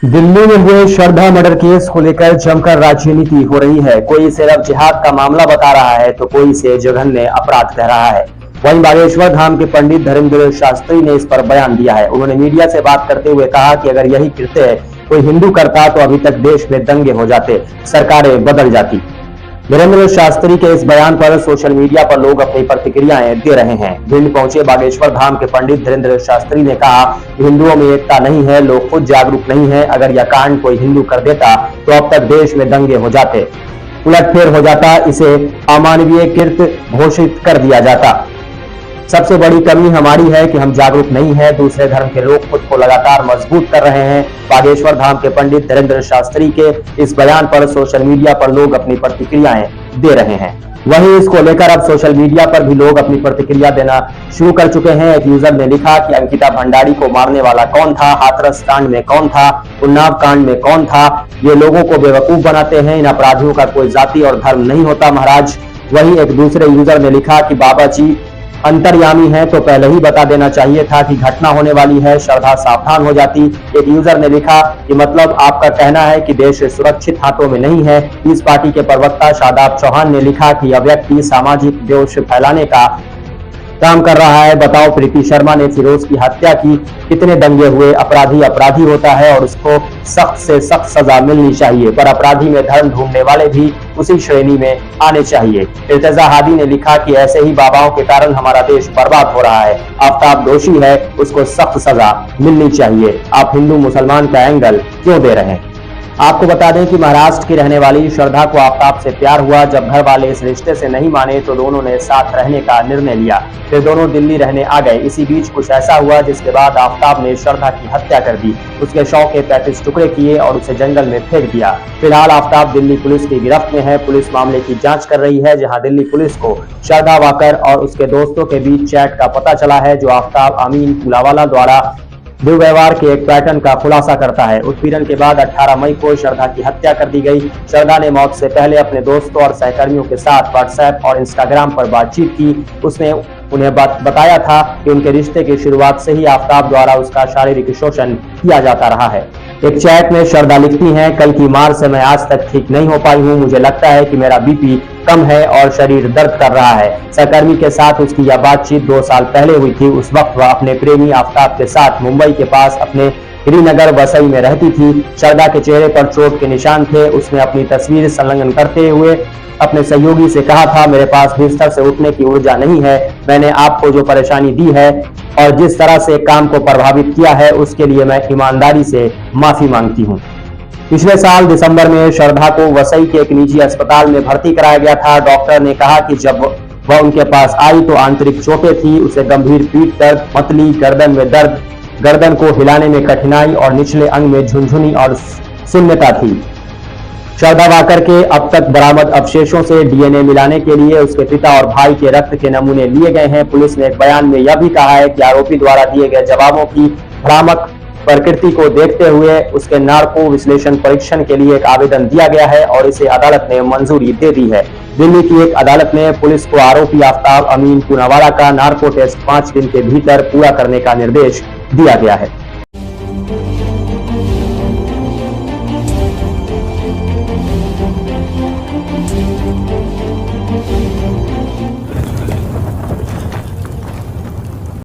दिल्ली में हुए श्रद्धा murder case को लेकर जमकर राजनीति हो रही है। कोई इसे लव जिहाद का मामला बता रहा है तो कोई इसे जघन्य अपराध कह रहा है। वहीं बागेश्वर धाम के पंडित धर्मेंद्र शास्त्री ने इस पर बयान दिया है। उन्होंने मीडिया से बात करते हुए कहा कि अगर यही कृत्य कोई हिंदू करता तो अभी तक देश में दंगे हो जाते, सरकारें बदल जाती। धर्मेंद्र शास्त्री के इस बयान पर सोशल मीडिया पर लोग अपनी प्रतिक्रियाएं दे रहे हैं। भिंड पहुंचे बागेश्वर धाम के पंडित धर्मेंद्र शास्त्री ने कहा कि हिंदुओं में एकता नहीं है, लोग खुद जागरूक नहीं है। अगर यह कांड कोई हिंदू कर देता तो अब तक देश में दंगे हो जाते, उलटफेर हो जाता, इसे अमानवीय कृत्य घोषित कर दिया जाता। सबसे बड़ी कमी हमारी है कि हम जागरूक नहीं है। दूसरे धर्म के लोग खुद को लगातार मजबूत कर रहे हैं। बागेश्वर धाम के पंडित धर्मेंद्र शास्त्री के इस बयान पर सोशल मीडिया पर लोग अपनी प्रतिक्रियाएं दे रहे हैं। वहीं इसको लेकर अब सोशल मीडिया पर भी लोग अपनी प्रतिक्रिया देना शुरू कर चुके हैं। एक यूजर ने लिखा कि अंकिता भंडारी को मारने वाला कौन था, हाथरस कांड में कौन था, उन्नाव कांड में कौन था, ये लोगों को बेवकूफ बनाते हैं। इन अपराधियों का कोई जाति और धर्म नहीं होता महाराज। वहीं एक दूसरे यूजर ने लिखा कि बाबा जी अंतर्यामी है तो पहले ही बता देना चाहिए था कि घटना होने वाली है, श्रद्धा सावधान हो जाती। एक यूजर ने लिखा कि मतलब आपका कहना है कि देश सुरक्षित हाथों में नहीं है। इस पार्टी के प्रवक्ता शादाब चौहान ने लिखा कि यह व्यक्ति सामाजिक दोष फैलाने का काम कर रहा है। बताओ, प्रीति शर्मा ने फिरोज की हत्या की, कितने दंगे हुए। अपराधी अपराधी होता है और उसको सख्त से सख्त सजा मिलनी चाहिए, पर अपराधी में धर्म ढूंढने वाले भी उसी श्रेणी में आने चाहिए। इर्तजा हादी ने लिखा कि ऐसे ही बाबाओं के कारण हमारा देश बर्बाद हो रहा है। आफ्ताब दोषी है, उसको सख्त सजा मिलनी चाहिए। आप हिंदू मुसलमान का एंगल क्यों दे रहे हैं? आपको बता दें कि महाराष्ट्र की रहने वाली श्रद्धा को आफ्ताब से प्यार हुआ। जब घर वाले इस रिश्ते से नहीं माने तो दोनों ने साथ रहने का निर्णय लिया। फिर दोनों दिल्ली रहने आ गए। इसी बीच कुछ ऐसा हुआ जिसके बाद आफ्ताब ने श्रद्धा की हत्या कर दी। उसके शव के 35 टुकड़े किए और उसे जंगल में फेंक दिया। फिलहाल आफ्ताब दिल्ली पुलिस की गिरफ्त में है। पुलिस मामले की जाँच कर रही है, जहाँ दिल्ली पुलिस को श्रद्धा वाकर और उसके दोस्तों के बीच चैट का पता चला है, जो आफ्ताब अमीन पुलावाला द्वारा दुर्व्यवहार के एक पैटर्न का खुलासा करता है। उत्पीड़न के बाद 18 मई को श्रद्धा की हत्या कर दी गई। श्रद्धा ने मौत से पहले अपने दोस्तों और सहकर्मियों के साथ व्हाट्सएप और इंस्टाग्राम पर बातचीत की। उसने उन्हें बताया था कि उनके रिश्ते की शुरुआत से ही आफ्ताब द्वारा उसका शारीरिक शोषण किया जाता रहा है। एक चैट में श्रद्धा लिखती हैं, कल की मार से मैं आज तक ठीक नहीं हो पाई हूँ। मुझे लगता है कि मेरा बीपी कम है और शरीर दर्द कर रहा है। सहकर्मी के साथ उसकी यह बातचीत 2 साल पहले हुई थी। उस वक्त वह अपने प्रेमी आफ्ताब के साथ मुंबई के पास अपने गिरिनगर वसई में रहती थी। श्रद्धा के चेहरे पर चोट के निशान थे। उसने अपनी तस्वीर संलग्न करते हुए अपने सहयोगी से कहा था, मेरे पास बिस्तर से उठने की ऊर्जा नहीं है। मैंने आपको जो परेशानी दी है और जिस तरह से काम को प्रभावित किया है, उसके लिए मैं ईमानदारी से माफी मांगती हूँ। पिछले साल दिसंबर में श्रद्धा को वसई के एक निजी अस्पताल में भर्ती कराया गया था। डॉक्टर ने कहा कि जब वह उनके पास आई तो आंतरिक चोटें थी। उसे गंभीर पीठ दर्द, मतली, गर्दन में दर्द, गर्दन को हिलाने में कठिनाई और निचले अंग में झुनझुनी और शून्यता थी। श्रद्धा वाकर के अब तक बरामद अवशेषों से डीएनए मिलाने के लिए उसके पिता और भाई के रक्त के नमूने लिए गए हैं। पुलिस ने एक बयान में यह भी कहा है कि आरोपी द्वारा दिए गए जवाबों की भ्रामक प्रकृति को देखते हुए उसके नार्को विश्लेषण परीक्षण के लिए एक आवेदन दिया गया है और इसे अदालत ने मंजूरी दे दी है। दिल्ली की एक अदालत ने पुलिस को आरोपी आफ्ताब अमीन पूनावाला का नार्को टेस्ट 5 दिन के भीतर पूरा करने का निर्देश दिया गया है।